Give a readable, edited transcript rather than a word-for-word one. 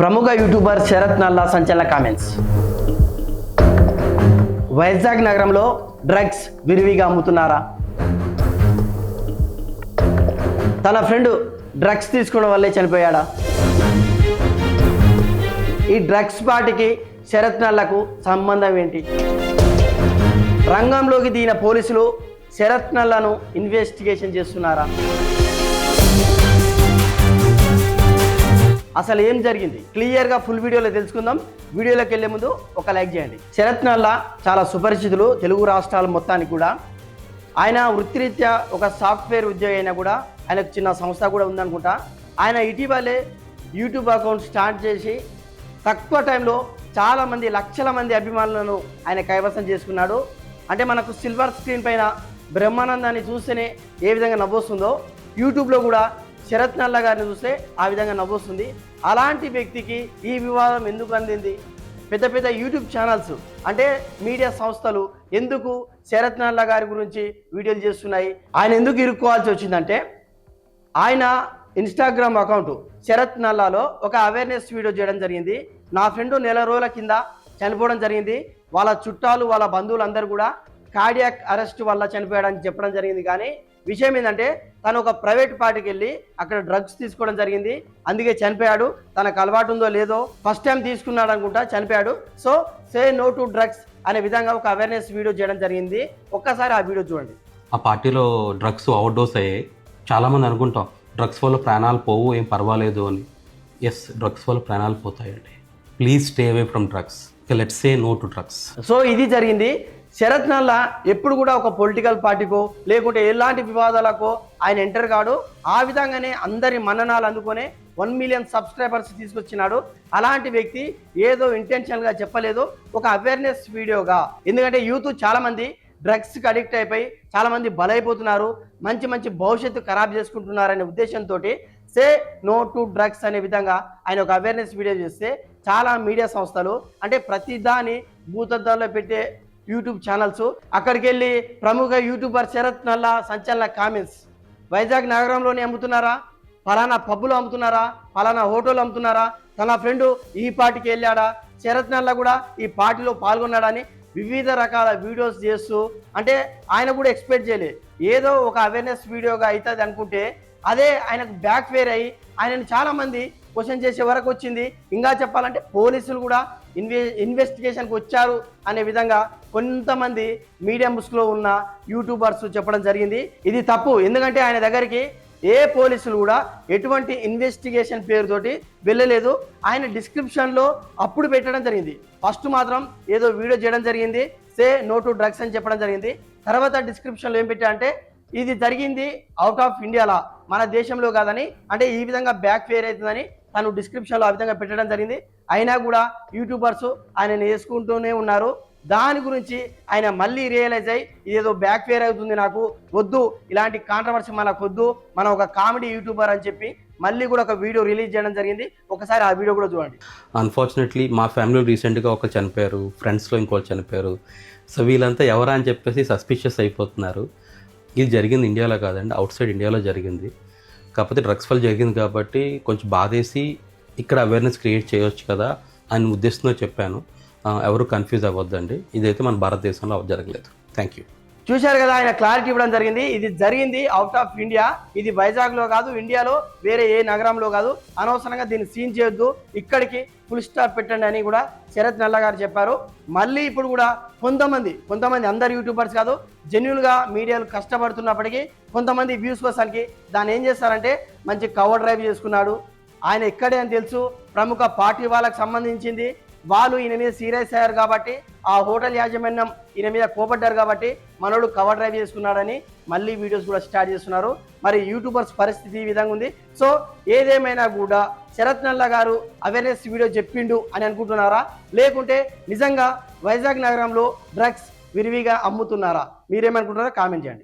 ప్రముఖ యూట్యూబర్ శరత్ నల్లా సంచలన కామెంట్స్. వైజాగ్ నగరంలో డ్రగ్స్ విరివిగా అమ్ముతున్నారా? తన ఫ్రెండ్ డ్రగ్స్ తీసుకోవడం వల్లే చనిపోయాడా? ఈ డ్రగ్స్ పార్టీకి శరత్ నల్లాకు సంబంధం ఏంటి? రంగంలోకి దిగిన పోలీసులు శరత్ నల్లాను ఇన్వెస్టిగేషన్ చేస్తున్నారా? అసలు ఏం జరిగింది క్లియర్గా ఫుల్ వీడియోలో తెలుసుకుందాం. వీడియోలోకి వెళ్ళే ముందు ఒక లైక్ చేయండి. శరత్ నల్లా చాలా సుపరిచితులు తెలుగు రాష్ట్రాల మొత్తానికి కూడా. ఆయన వృత్తిరీత్యా ఒక సాఫ్ట్వేర్ ఉద్యోగి అయినా కూడా ఆయనకు చిన్న సంస్థ కూడా ఉందనుకుంటా. ఆయన ఇటీవలే యూట్యూబ్ అకౌంట్ స్టార్ట్ చేసి తక్కువ టైంలో చాలామంది లక్షల మంది అభిమానులను ఆయన కైవసం చేసుకున్నాడు. అంటే మనకు సిల్వర్ స్క్రీన్ పైన బ్రహ్మానందాన్ని చూస్తేనే ఏ విధంగా నవ్వొస్తుందో యూట్యూబ్లో కూడా శరత్ నల్లా గారిని చూస్తే ఆ విధంగా నవ్వొస్తుంది. అలాంటి వ్యక్తికి ఈ వివాదం ఎందుకు అందింది? పెద్ద పెద్ద యూట్యూబ్ ఛానల్స్ అంటే మీడియా సంస్థలు ఎందుకు శరత్ నల్లా గారి గురించి వీడియోలు చేస్తున్నాయి? ఆయన ఎందుకు ఇరుక్కోవాల్సి వచ్చిందంటే, ఆయన ఇన్స్టాగ్రామ్ అకౌంట్ శరత్ నల్లాలో ఒక అవేర్నెస్ వీడియో చేయడం జరిగింది. నా ఫ్రెండ్ నెల రోజుల కింద చనిపోవడం జరిగింది, వాళ్ళ చుట్టాలు వాళ్ళ బంధువులు అందరూ కూడా కార్డియాక్ అరెస్ట్ వల్ల చనిపోయాడని చెప్పడం జరిగింది. కానీ విషయం ఏంటంటే, తను ఒక ప్రైవేట్ పార్టీకి వెళ్ళి అక్కడ డ్రగ్స్ తీసుకోవడం జరిగింది, అందుకే చనిపోయాడు. తనకు అలవాటు ఉందో లేదో ఫస్ట్ టైం తీసుకున్నాడు అనుకుంటా, చనిపోయాడు. So say no to drugs అనే విధంగా ఒక అవేర్నెస్ వీడియో చేయడం జరిగింది. ఒక్కసారి ఆ వీడియో చూడండి. ఆ పార్టీలో డ్రగ్స్ అవుట్ డోస్ అయ్యాయి. చాలామంది అనుకుంటాం డ్రగ్స్ వల్ల ప్రాణాలు పోవు, ఏం పర్వాలేదు అని. ఎస్, డ్రగ్స్ వల్ల ప్రాణాలు పోతాయండి. Please stay away from drugs. Let's say no to drugs. So ఇది జరిగింది. శరత్ నల్లా ఎప్పుడు కూడా ఒక పొలిటికల్ పార్టీకో లేకుంటే ఎలాంటి వివాదాలకో ఆయన ఎంటర్ కాడు. ఆ విధంగానే అందరి మన్ననాలు అందుకొని 1 మిలియన్ సబ్స్క్రైబర్స్ తీసుకొచ్చినాడు. అలాంటి వ్యక్తి ఏదో ఇంటెన్షనల్గా చెప్పలేదు, ఒక అవేర్నెస్ వీడియోగా. ఎందుకంటే యూత్ చాలామంది డ్రగ్స్కి అడిక్ట్ అయిపోయి చాలామంది బలైపోతున్నారు, మంచి మంచి భవిష్యత్తు ఖరాబ్ చేసుకుంటున్నారనే ఉద్దేశంతో సే నో టు డ్రగ్స్ అనే విధంగా ఆయన ఒక అవేర్నెస్ వీడియో చేస్తే చాలా మీడియా సంస్థలు అంటే ప్రతిదాని భూతద్దాల్లో పెట్టే యూట్యూబ్ ఛానల్స్ అక్కడికి వెళ్ళి ప్రముఖ యూట్యూబర్ శరత్ నల్లా సంచలన కామెంట్స్. వైజాగ్ నగరంలోనే అమ్ముతున్నారా? ఫలానా పబ్బులు అమ్ముతున్నారా? ఫలానా హోటల్ అమ్ముతున్నారా? తన ఫ్రెండ్ ఈ పార్టీకి వెళ్ళాడా? శరత్ నల్లా కూడా ఈ పార్టీలో పాల్గొన్నాడని వివిధ రకాల వీడియోస్ చేస్తూ, అంటే ఆయన కూడా ఎక్స్పెక్ట్ చేయలేదు ఏదో ఒక అవేర్నెస్ వీడియోగా అవుతుంది అనుకుంటే అదే ఆయనకు బ్యాక్ ఫేర్ అయ్యి ఆయనను చాలామంది క్వశ్చన్ చేసే వరకు వచ్చింది. ఇంకా చెప్పాలంటే పోలీసులు కూడా ఇన్వెస్టిగేషన్కి వచ్చారు అనే విధంగా కొంతమంది మీడియా ముసుగులో ఉన్న యూట్యూబర్స్ చెప్పడం జరిగింది. ఇది తప్పు. ఎందుకంటే ఆయన దగ్గరికి ఏ పోలీసులు కూడా ఎటువంటి ఇన్వెస్టిగేషన్ పేరుతోటి వెళ్ళలేదు. ఆయన డిస్క్రిప్షన్లో అప్పుడు పెట్టడం జరిగింది. ఫస్ట్ మాత్రం ఏదో వీడియో చేయడం జరిగింది, సే నో టు డ్రగ్స్ అని చెప్పడం జరిగింది. తర్వాత డిస్క్రిప్షన్లో ఏం పెట్టా అంటే, ఇది జరిగింది అవుట్ ఆఫ్ ఇండియాలా, మన దేశంలో కాదని, అంటే ఈ విధంగా బ్యాక్ ఫేర్ అవుతుందని తను డిస్క్రిప్షన్లో ఆ విధంగా పెట్టడం జరిగింది. అయినా కూడా యూట్యూబర్స్ ఆయనను వేసుకుంటూనే ఉన్నారు. దాని గురించి ఆయన మళ్ళీ రియలైజ్ అయ్యి ఇదేదో బ్యాక్ ఫేర్ అవుతుంది, నాకు వద్దు, ఇలాంటి కాంట్రవర్సీ మనకు వద్దు, మనం ఒక కామెడీ యూట్యూబర్ అని చెప్పి మళ్ళీ కూడా ఒక వీడియో రిలీజ్ చేయడం జరిగింది. ఒకసారి ఆ వీడియో కూడా చూడండి. అన్ఫార్చునేట్లీ మా ఫ్యామిలీలో రీసెంట్గా ఒకరు చనిపోయారు, ఫ్రెండ్స్లో ఇంకోటి చనిపోయారు. సో వీళ్ళంతా ఎవరా అని చెప్పేసి సస్పిషియస్ అయిపోతున్నారు. ఇది జరిగింది ఇండియాలో కాదండి, అవుట్ సైడ్ ఇండియాలో జరిగింది. కాకపోతే డ్రగ్స్ వల్ల జరిగింది కాబట్టి కొంచెం బాధేసి ఇక్కడ అవేర్నెస్ క్రియేట్ చేయవచ్చు కదా అని ఉద్దేశంతో చెప్పాను. ఎవరు కన్ఫ్యూజ్ అవ్వద్దండి, ఇదైతే మన భారతదేశంలో జరగలేదు. Thank you. చూశారు కదా, ఆయన క్లారిటీ ఇవ్వడం జరిగింది. ఇది జరిగింది అవుట్ ఆఫ్ ఇండియా, ఇది వైజాగ్లో కాదు, ఇండియాలో వేరే ఏ నగరంలో కాదు. అనవసరంగా దీన్ని సీన్ చేయొద్దు, ఇక్కడికి ఫుల్ స్టాప్ పెట్టండి అని కూడా శరత్ నల్లా గారు చెప్పారు. మళ్ళీ ఇప్పుడు కూడా కొంతమంది అందరు యూట్యూబర్స్ కాదు, జెన్యున్గా మీడియాలు కష్టపడుతున్నప్పటికీ కొంతమంది వ్యూస్ కోసానికి దాన్ని ఏం చేస్తారంటే మంచి కవర్ డ్రైవ్ చేసుకున్నాడు. ఆయన ఎక్కడే అని తెలుసు, ప్రముఖ పార్టీ వాళ్ళకి సంబంధించింది, వాళ్ళు ఈయన మీద సీరియస్ అయ్యారు కాబట్టి, ఆ హోటల్ యాజమాన్యం ఈయన మీద కోపడ్డారు కాబట్టి మనోడు కవర్ డ్రైవ్ చేసుకున్నాడని మళ్ళీ వీడియోస్ కూడా స్టార్ట్ చేస్తున్నారు. మరి యూట్యూబర్స్ పరిస్థితి ఈ విధంగా ఉంది. సో ఏదేమైనా కూడా శరత్ నల్లా గారు అవేర్నెస్ వీడియో చెప్పిండు అని అనుకుంటున్నారా, లేకుంటే నిజంగా వైజాగ్ నగరంలో డ్రగ్స్ విరివిగా అమ్ముతున్నారా? మీరేమనుకుంటున్నారో కామెంట్ చేయండి.